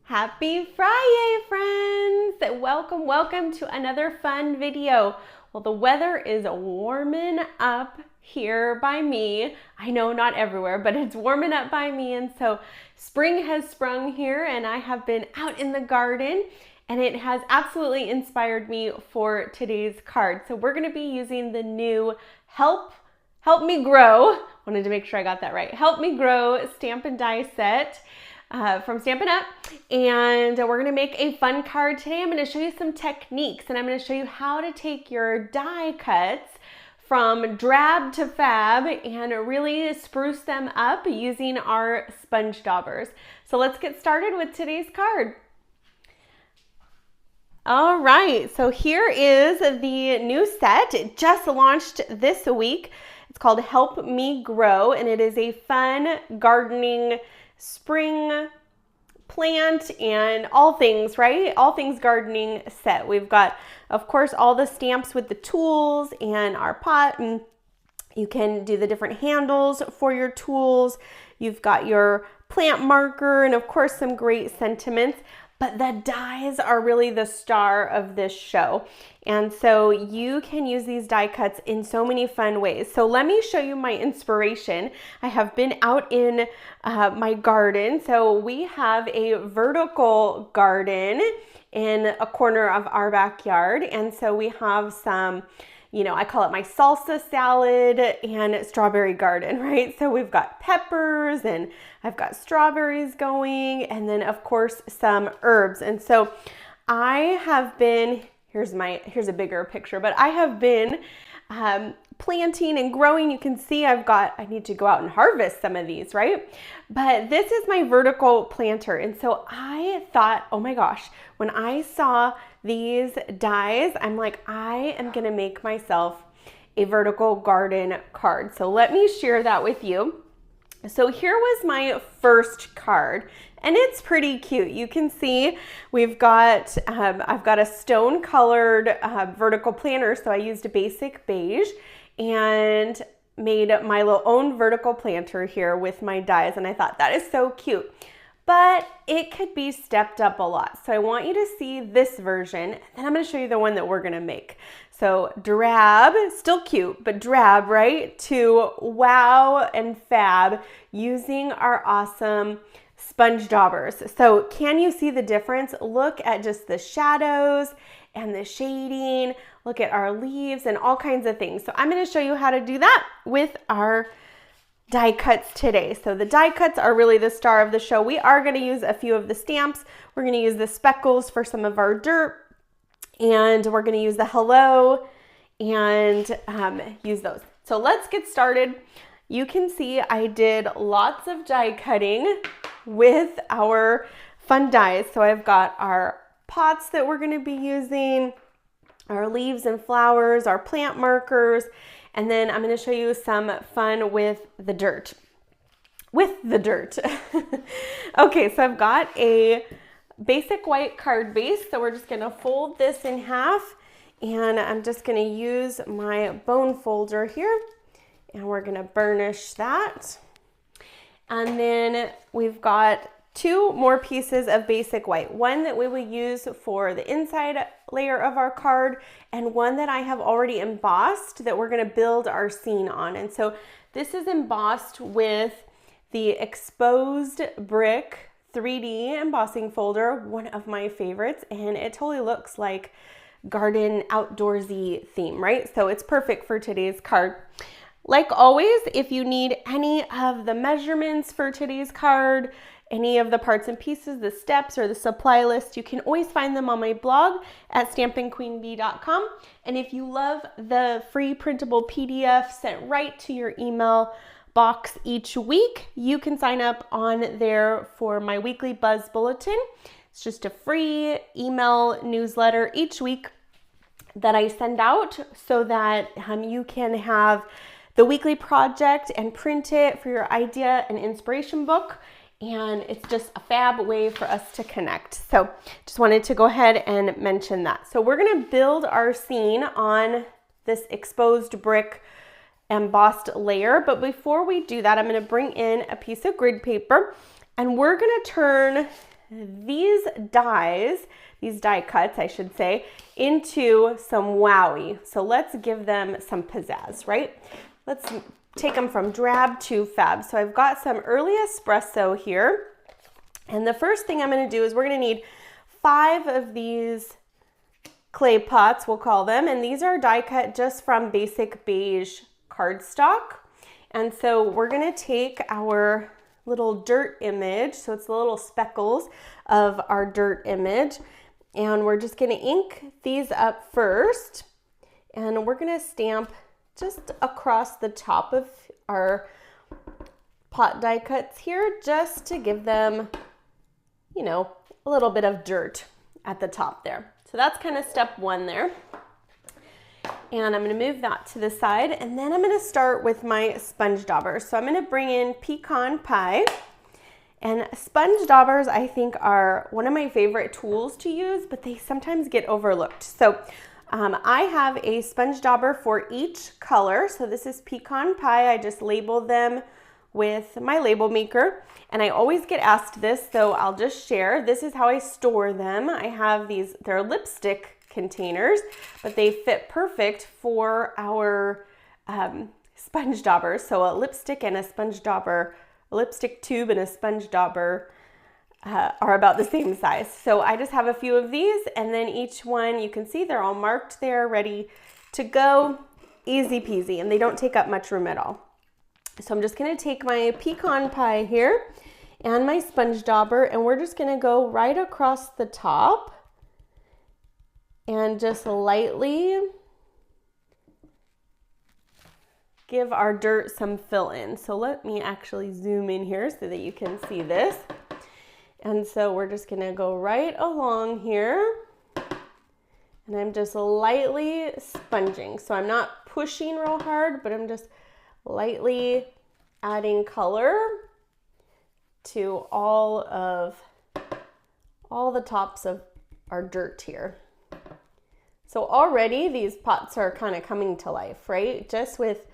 Happy Fri-YAY, friends! Welcome to another fun video. Well, the weather is warming up here by me. I know not everywhere, but it's warming up by me, and so spring has sprung here, and I have been out in the garden, and it has absolutely inspired me for today's card. So we're gonna be using the new Help Me Grow, wanted to make sure I got that right, Help Me Grow Stamp and Die set. From Stampin' Up, and we're gonna make a fun card today. I'm gonna show you some techniques, and I'm gonna show you how to take your die cuts from drab to fab and really spruce them up using our sponge daubers. So let's get started with today's card. All right, so here is the new set. It just launched this week. It's called Help Me Grow, and it is a fun gardening spring plant and all things, right? All things gardening set. We've got, of course, all the stamps with the tools and our pot, and you can do the different handles for your tools. You've got your plant marker and, of course, some great sentiments. But the dies are really the star of this show. And so you can use these die cuts in so many fun ways. So let me show you my inspiration. I have been out in my garden. So we have a vertical garden in a corner of our backyard. And so we have some, I call it my salsa salad and strawberry garden, right? So we've got peppers and I've got strawberries going, and then of course some herbs. And so I have been, here's a bigger picture, but I have been planting and growing. You can see I need to go out and harvest some of these, right? But this is my vertical planter. And so I thought, oh my gosh, when I saw these dies, I'm like, I am gonna make myself a vertical garden card. So let me share that with you. So here was my first card, and it's pretty cute. You can see we've got, I've got a stone colored vertical planter. So I used a basic beige and made my little own vertical planter here with my dies. And I thought that is so cute, but it could be stepped up a lot. So I want you to see this version, and then I'm gonna show you the one that we're gonna make. So drab, still cute, but drab, right? To wow and fab using our awesome sponge daubers. So can you see the difference? Look at just the shadows and the shading. Look at our leaves and all kinds of things. So I'm gonna show you how to do that with our die cuts today. So the die cuts are really the star of the show. We are gonna use a few of the stamps. We're gonna use the speckles for some of our dirt, and we're gonna use the hello and use those. So let's get started. You can see I did lots of die cutting with our fun dies. So I've got our pots that we're gonna be using, our leaves and flowers, our plant markers, and then I'm gonna show you some fun with the dirt. Okay, so I've got a basic white card base. So we're just gonna fold this in half, and I'm just gonna use my bone folder here, and we're gonna burnish that. And then we've got two more pieces of basic white, one that we will use for the inside layer of our card, and one that I have already embossed that we're gonna build our scene on. And so this is embossed with the exposed brick 3D embossing folder, one of my favorites, and it totally looks like garden outdoorsy theme, right? So it's perfect for today's card. Like always, if you need any of the measurements for today's card, any of the parts and pieces, the steps, or the supply list, you can always find them on my blog at stampingqueenbee.com. And if you love the free printable PDF sent right to your email box each week, you can sign up on there for my weekly Buzz Bulletin. It's just a free email newsletter each week that I send out so that you can have the weekly project and print it for your idea and inspiration book. And it's just a fab way for us to connect. So just wanted to go ahead and mention that. So we're gonna build our scene on this exposed brick embossed layer. But before we do that, I'm gonna bring in a piece of grid paper, and we're gonna turn these die cuts, I should say, into some wowie. So let's give them some pizzazz, right? Let's take them from drab to fab. So I've got some early espresso here. And the first thing I'm going to do is we're going to need 5 of these clay pots, we'll call them. And these are die cut just from basic beige cardstock. And so we're going to take our little dirt image. So it's the little speckles of our dirt image. And we're just going to ink these up first. And we're going to stamp just across the top of our pot die cuts here, just to give them, you know, a little bit of dirt at the top there. So that's kind of step 1 there. And I'm going to move that to the side, and then I'm going to start with my sponge daubers. So I'm going to bring in pecan pie. And sponge daubers, I think, are one of my favorite tools to use, but they sometimes get overlooked. So I have a sponge dauber for each color. So this is pecan pie. I just label them with my label maker. And I always get asked this, so I'll just share. This is how I store them. I have these, they're lipstick containers, but they fit perfect for our sponge daubers. So a lipstick and a sponge dauber, a lipstick tube and a sponge dauber are about the same size. So I just have a few of these, and then each one, you can see they're all marked there, ready to go. Easy peasy, and they don't take up much room at all. So I'm just going to take my pecan pie here and my sponge dauber, and we're just going to go right across the top and just lightly give our dirt some fill in. So let me actually zoom in here so that you can see this. And so we're just going to go right along here, and I'm just lightly sponging. So I'm not pushing real hard, but I'm just lightly adding color to all the tops of our dirt here. So already these pots are kind of coming to life, right? Just with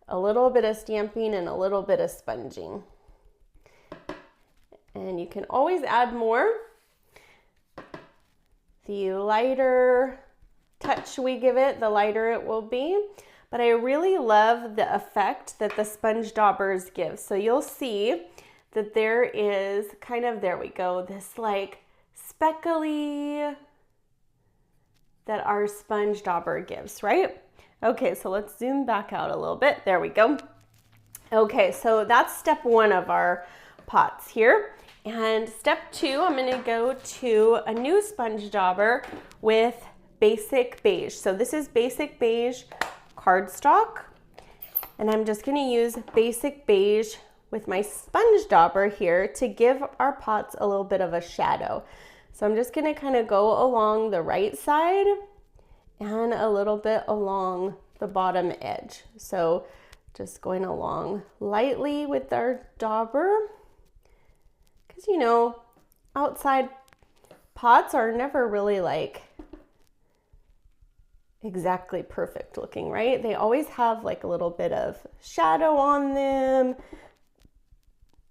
a little bit of stamping and a little bit of sponging. And you can always add more. The lighter touch we give it, the lighter it will be. But I really love the effect that the sponge daubers give. So you'll see that there is kind of, there we go, this like speckly that our sponge dauber gives, right? Okay, so let's zoom back out a little bit. There we go. Okay, so that's step 1 of our pots here. And step 2, I'm going to go to a new sponge dauber with basic beige. So this is basic beige cardstock, and I'm just going to use basic beige with my sponge dauber here to give our pots a little bit of a shadow. So I'm just going to kind of go along the right side and a little bit along the bottom edge. So just going along lightly with our dauber, because you know, outside pots are never really like exactly perfect looking, right? They always have like a little bit of shadow on them,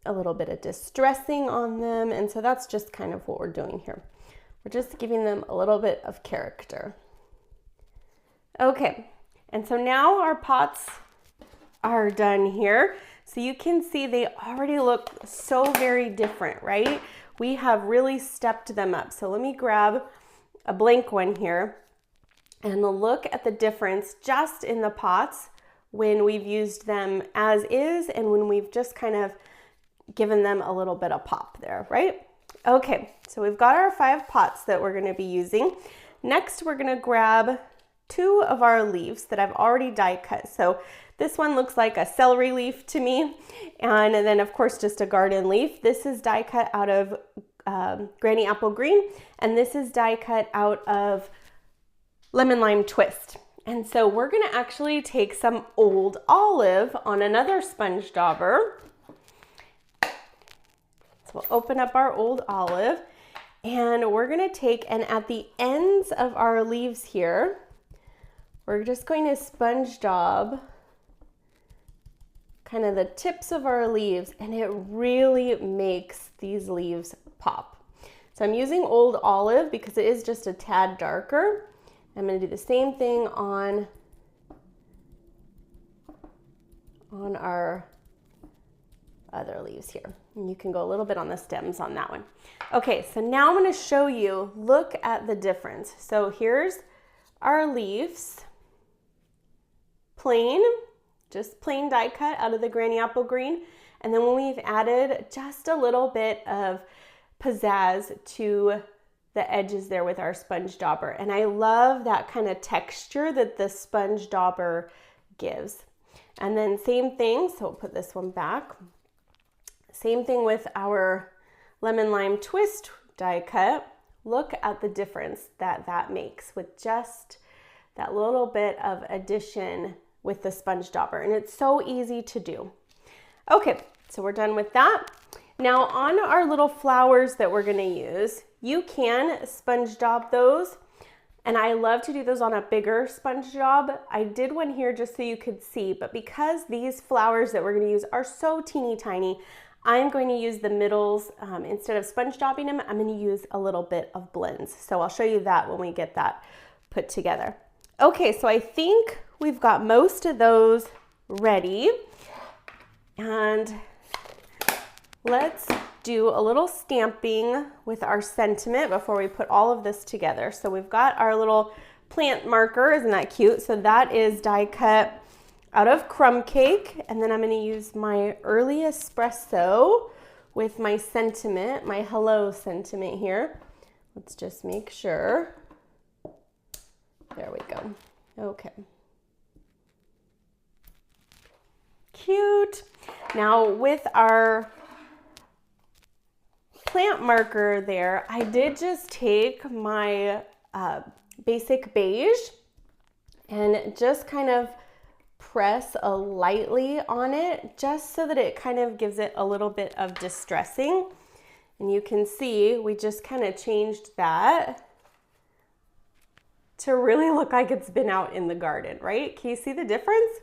a little bit of distressing on them, and so that's just kind of what we're doing here. We're just giving them a little bit of character. Okay, and so now our pots are done here. So you can see they already look so very different, right? We have really stepped them up. So let me grab a blank one here and look at the difference just in the pots when we've used them as is and when we've just kind of given them a little bit of pop there, right? Okay, so we've got our 5 pots that we're going to be using. Next, we're going to grab 2 of our leaves that I've already die cut. So this one looks like a celery leaf to me, and then of course just a garden leaf. This is die cut out of Granny Apple Green, and this is die cut out of Lemon Lime Twist. And so we're going to actually take some old olive on another sponge dauber. So we'll open up our old olive, and we're going to take, and at the ends of our leaves here, we're just going to sponge daub kind of the tips of our leaves, and it really makes these leaves pop. So I'm using Old Olive because it is just a tad darker. I'm going to do the same thing on our other leaves here. And you can go a little bit on the stems on that one. Okay, so now I'm going to show you, look at the difference. So here's our leaves, plain, just plain die cut out of the Granny Apple Green. And then when we've added just a little bit of pizzazz to the edges there with our sponge dauber. And I love that kind of texture that the sponge dauber gives. And then same thing, so we'll put this one back. Same thing with our lemon lime twist die cut. Look at the difference that that makes with just that little bit of addition with the sponge dauber. And it's so easy to do. Okay, so we're done with that. Now on our little flowers that we're gonna use, you can sponge daub those. And I love to do those on a bigger sponge daub. I did one here just so you could see, but because these flowers that we're gonna use are so teeny tiny, I'm going to use the middles. Instead of sponge daubing them, I'm gonna use a little bit of blends. So I'll show you that when we get that put together. Okay, so I think we've got most of those ready. And let's do a little stamping with our sentiment before we put all of this together. So we've got our little plant marker, isn't that cute? So that is die cut out of crumb cake. And then I'm gonna use my early espresso with my sentiment, my hello sentiment here. Let's just make sure. There we go. Okay. Cute. Now with our plant marker there, I did just take my basic beige and just kind of press lightly on it just so that it kind of gives it a little bit of distressing. And you can see we just kind of changed that to really look like it's been out in the garden, right? Can you see the difference?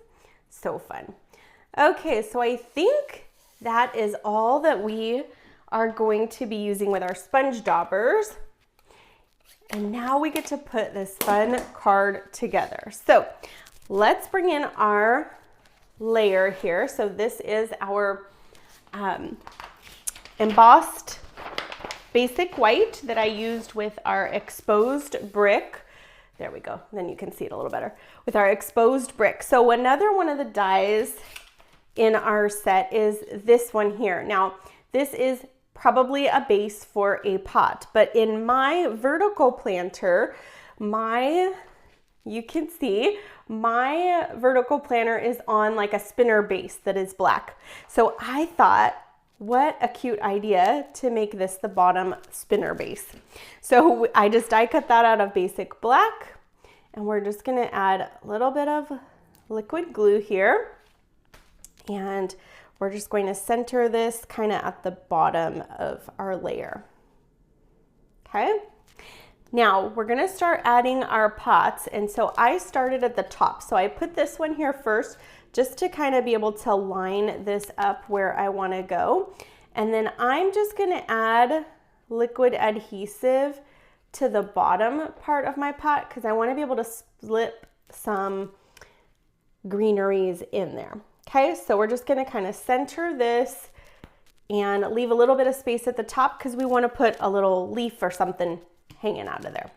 So fun. Okay, so I think that is all that we are going to be using with our sponge daubers. And now we get to put this fun card together. So let's bring in our layer here. So this is our embossed basic white that I used with our exposed brick. There we go. Then you can see it a little better with our exposed brick. So another one of the dies in our set is this one here. Now, this is probably a base for a pot, but in my vertical planter, you can see my vertical planter is on like a spinner base that is black. So I thought, what a cute idea to make this the bottom spinner base. So I just die cut that out of basic black, and we're just gonna add a little bit of liquid glue here. And we're just going to center this kind of at the bottom of our layer. Okay. Now we're going to start adding our pots. And so I started at the top. So I put this one here first just to kind of be able to line this up where I want to go. And then I'm just going to add liquid adhesive to the bottom part of my pot because I want to be able to slip some greeneries in there. Okay, so we're just gonna kind of center this and leave a little bit of space at the top because we want to put a little leaf or something hanging out of there.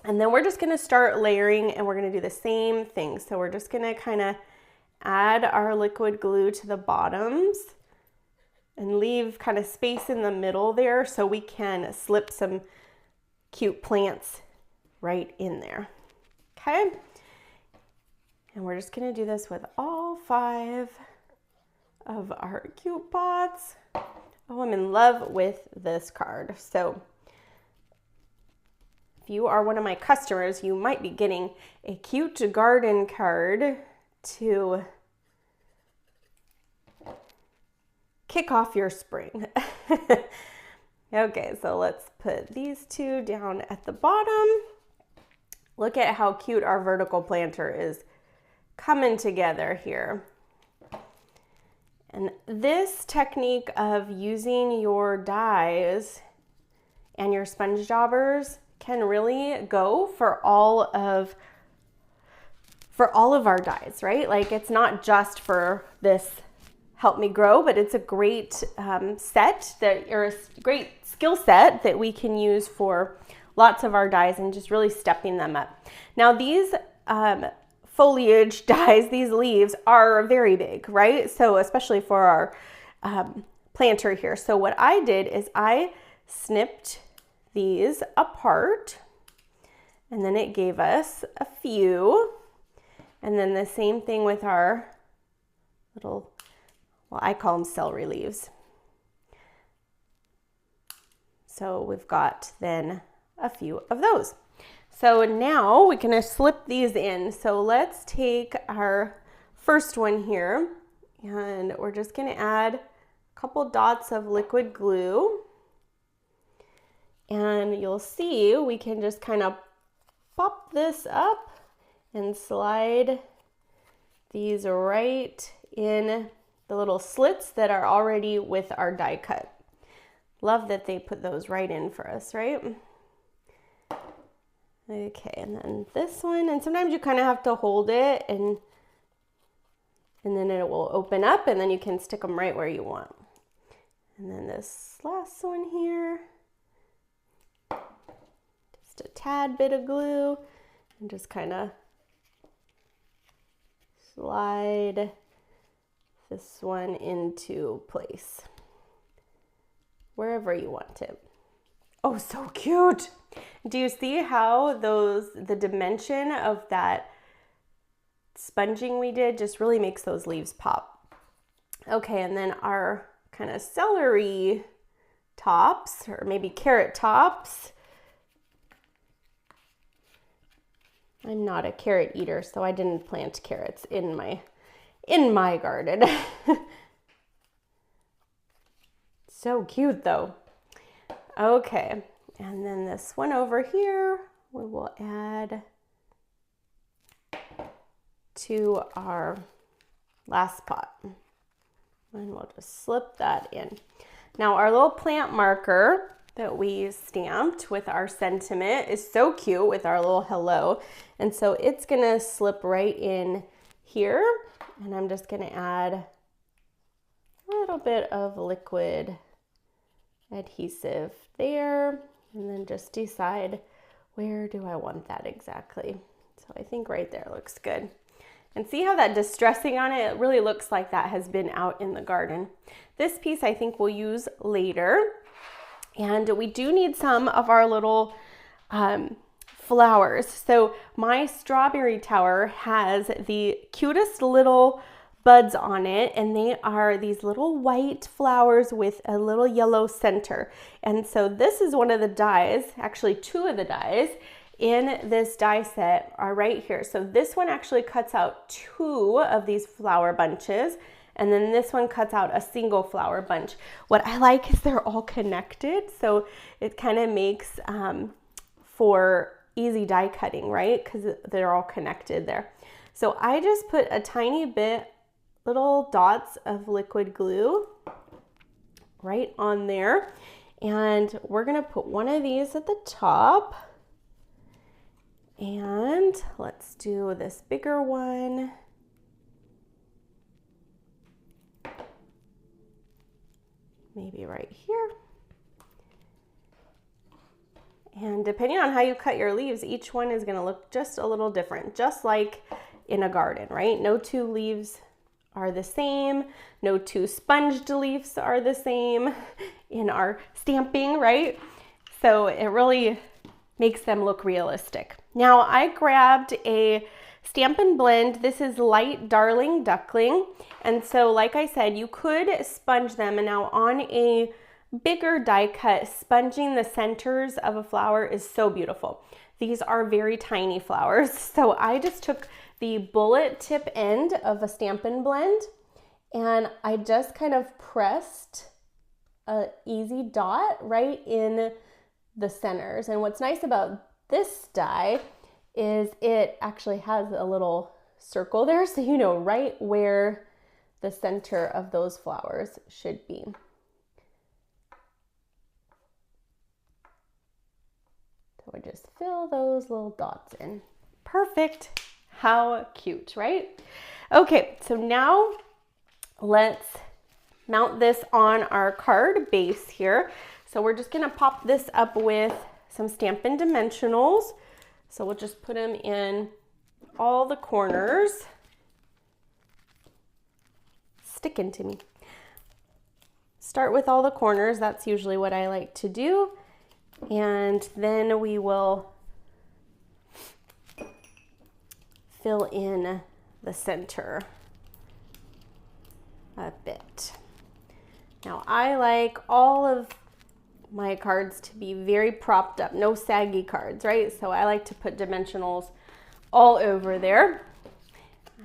And then we're just gonna start layering and we're gonna do the same thing. So we're just gonna kind of add our liquid glue to the bottoms and leave kind of space in the middle there so we can slip some cute plants right in there. Okay. And we're just gonna do this with all 5 of our cute pots. Oh, I'm in love with this card. So if you are one of my customers, you might be getting a cute garden card to kick off your spring. Okay, so let's put these 2 down at the bottom. Look at how cute our vertical planter is coming together here. And this technique of using your dies and your sponge daubers can really go for all of our dies, right? Like it's not just for this Help Me Grow, but it's a great great skill set that we can use for lots of our dies and just really stepping them up. Now these foliage dies, these leaves are very big, right? So especially for our planter here. So what I did is I snipped these apart, and then it gave us a few. And then the same thing with our little, well, I call them celery leaves. So we've got then a few of those. So now we can slip these in. So let's take our first one here, and we're just gonna add a couple dots of liquid glue. And you'll see we can just kind of pop this up and slide these right in the little slits that are already with our die cut. Love that they put those right in for us, right? Okay, and then this one, and sometimes you kind of have to hold it and then it will open up, and then you can stick them right where you want. And then this last one here, just a tad bit of glue, and just kind of slide this one into place wherever you want it. Oh, so cute. Do you see how the dimension of that sponging we did just really makes those leaves pop? Okay, and then our kind of celery tops, or maybe carrot tops. I'm not a carrot eater, so I didn't plant carrots in my garden. So cute though. Okay, and then this one over here, we will add to our last pot. And we'll just slip that in. Now our little plant marker that we stamped with our sentiment is so cute with our little hello. And so it's gonna slip right in here. And I'm just gonna add a little bit of liquid adhesive there, and then just decide where do I want that exactly. So I think right there looks good. And see how that distressing on it really looks like that has been out in the garden. This piece I think we'll use later. And we do need some of our little flowers. So my strawberry tower has the cutest little buds on it, and they are these little white flowers with a little yellow center. And so this is one of the dies, actually two of the dies in this die set are right here. So this one actually cuts out two of these flower bunches, and then this one cuts out a single flower bunch. What I like is they're all connected, so it kind of makes for easy die cutting, right? Because they're all connected there. So I just put a tiny bit, little dots of liquid glue right on there. And we're gonna put one of these at the top. And let's do this bigger one. Maybe right here. And depending on how you cut your leaves, each one is gonna look just a little different, just like in a garden, right? No two leaves are the same. No two sponged leaves are the same in our stamping, right? So it really makes them look realistic. Now I grabbed a Stampin' Blend. This is Light Darling Duckling. And so like I said, you could sponge them, and now on a bigger die cut, sponging the centers of a flower is so beautiful. These are very tiny flowers. So I just took the bullet tip end of a Stampin' Blend, and I just kind of pressed an easy dot right in the centers. And what's nice about this die is it actually has a little circle there, so you know right where the center of those flowers should be. we'll just fill those little dots in. Perfect. How cute, right? Okay, so now let's mount this on our card base here. So we're just gonna pop this up with some Stampin' Dimensionals. So we'll just put them in all the corners. Sticking to me. Start with all the corners. That's usually what I like to do. And then we will fill in the center a bit. Now I like all of my cards to be very propped up, no saggy cards, right? So I like to put dimensionals all over there.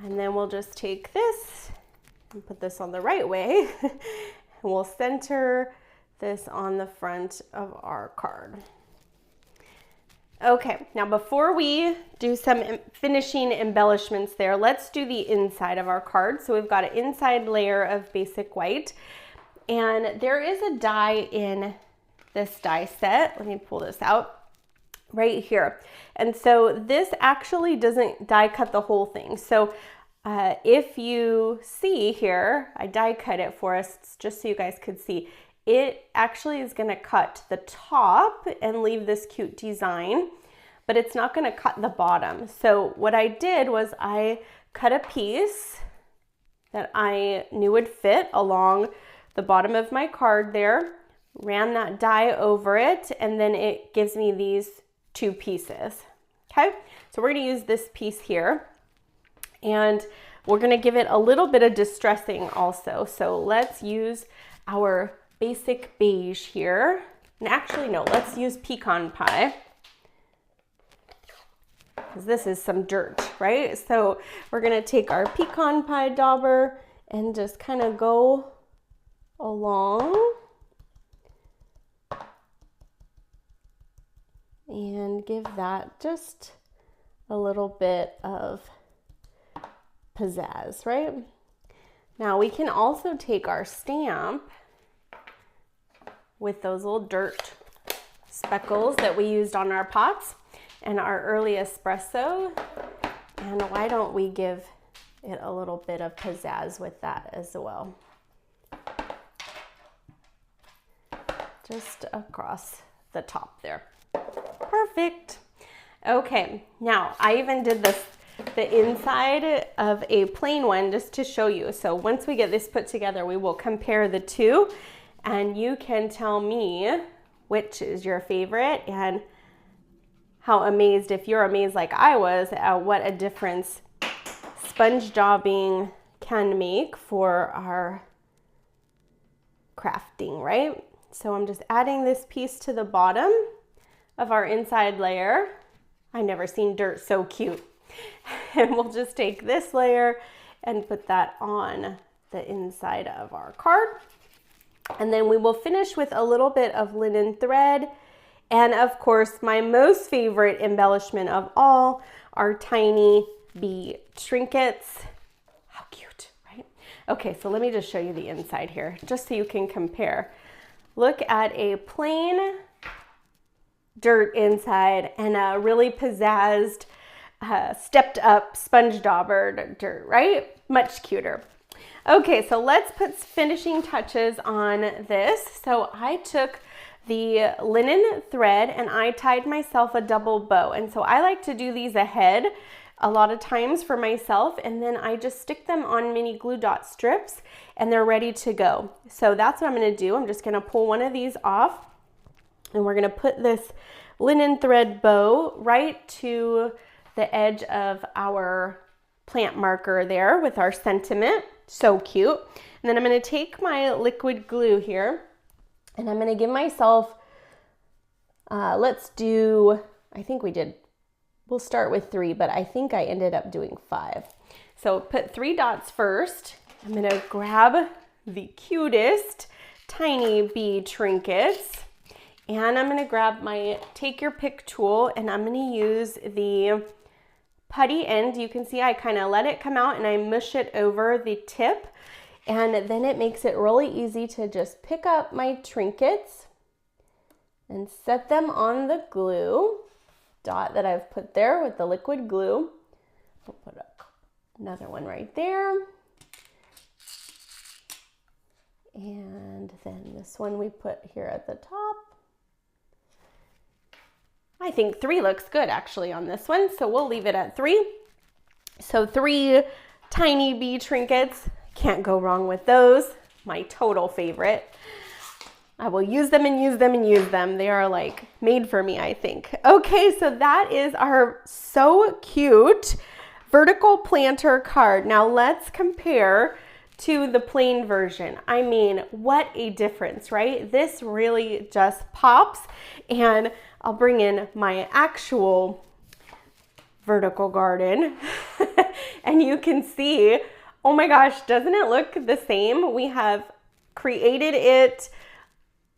And then we'll just take this and put this on the right way. And we'll center this on the front of our card. Okay, now before we do some finishing embellishments there, let's do the inside of our card. So we've got an inside layer of basic white, and there is a die in this die set. Let me pull this out right here. And so this actually doesn't die cut the whole thing. So if you see here, I die cut it for us just so you guys could see. It actually is gonna cut the top and leave this cute design, but it's not gonna cut the bottom. So what I did was I cut a piece that I knew would fit along the bottom of my card there, ran that die over it, and then it gives me these two pieces. Okay, so we're gonna use this piece here, and we're gonna give it a little bit of distressing also. So let's use our basic beige here. And actually, no, let's use pecan pie, because this is some dirt, right? So we're gonna take our pecan pie dauber and just kind of go along and give that just a little bit of pizzazz, right? Now we can also take our stamp with those little dirt speckles that we used on our pots and our early espresso, and why don't we give it a little bit of pizzazz with that as well. Just across the top there. Perfect. Okay, now I even did the inside of a plain one just to show you. So once we get this put together, we will compare the two, and you can tell me which is your favorite and how amazed, if you're amazed like I was, at what a difference sponge daubing can make for our crafting, right? So I'm just adding this piece to the bottom of our inside layer. I've never seen dirt so cute. And we'll just take this layer and put that on the inside of our card. And then we will finish with a little bit of linen thread. And of course, my most favorite embellishment of all are tiny bee trinkets. How cute, right? Okay, so let me just show you the inside here, just so you can compare. Look at a plain dirt inside and a really pizzazzed, stepped up sponge daubered dirt, right? Much cuter. Okay, so let's put finishing touches on this. So I took the linen thread and I tied myself a double bow. And so I like to do these ahead a lot of times for myself, and then I just stick them on mini glue dot strips and they're ready to go. So that's what I'm gonna do. I'm just gonna pull one of these off, and we're gonna put this linen thread bow right to the edge of our plant marker there with our sentiment. So cute. And then I'm gonna take my liquid glue here and I'm gonna give myself, let's do, I think we'll start with 3, but I think I ended up doing 5. So put 3 dots first. I'm gonna grab the cutest tiny bee trinkets, and I'm gonna grab my take your pick tool, and I'm gonna use the putty end. You can see I kind of let it come out and I mush it over the tip, and then it makes it really easy to just pick up my trinkets and set them on the glue. dot that I've put there with the liquid glue. We'll put another one right there. And then this one we put here at the top. I think 3 looks good actually on this one, so we'll leave it at 3. So 3 tiny bee trinkets, can't go wrong with those. My total favorite. I will use them and use them and use them. They are like made for me, I think. Okay, so that is our so cute vertical planter card. Now let's compare to the plain version. I mean, what a difference, right? This really just pops, and I'll bring in my actual vertical garden and you can see, oh my gosh, doesn't it look the same? We have created it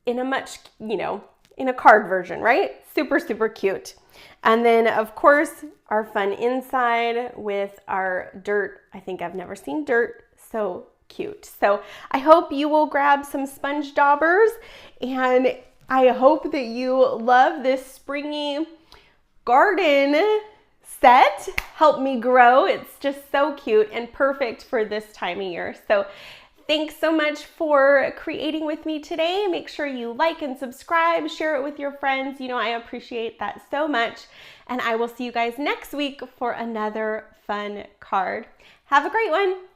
in a much, in a card version, right? Super, super cute. And then of course, our fun inside with our dirt. I think I've never seen dirt so cute. So I hope you will grab some sponge daubers, and I hope that you love this springy garden set. Help me grow. It's just so cute and perfect for this time of year. So thanks so much for creating with me today. Make sure you like and subscribe, share it with your friends. I appreciate that so much. And I will see you guys next week for another fun card. Have a great one.